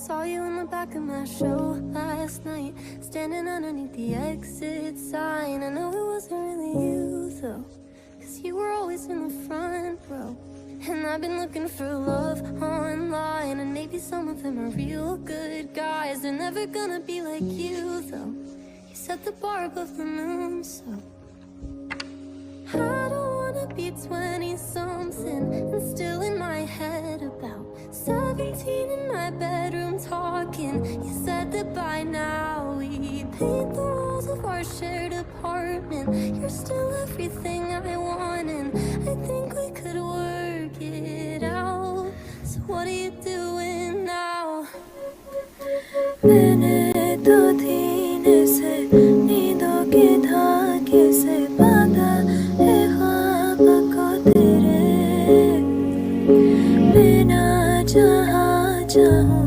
Saw you in the back of my show last night, standing underneath the exit sign. I know it wasn't really you though, 'cause you were always in the front row. And I've been looking for love online, and maybe some of them are real good guys. They're never gonna be like you though. You set the bar above the moon, so I don't wanna be 20-something and still in my head about 17 in my bedroom talking. You said that by now we'd paint the walls of our shared apartment. You're still everything I want, and I think we could work it out. So what are you doing now? मैंने तो धीरे से नींदों के धागे से बांधा है ख्वाब को तेरे, बिना जहाँ चाहूँ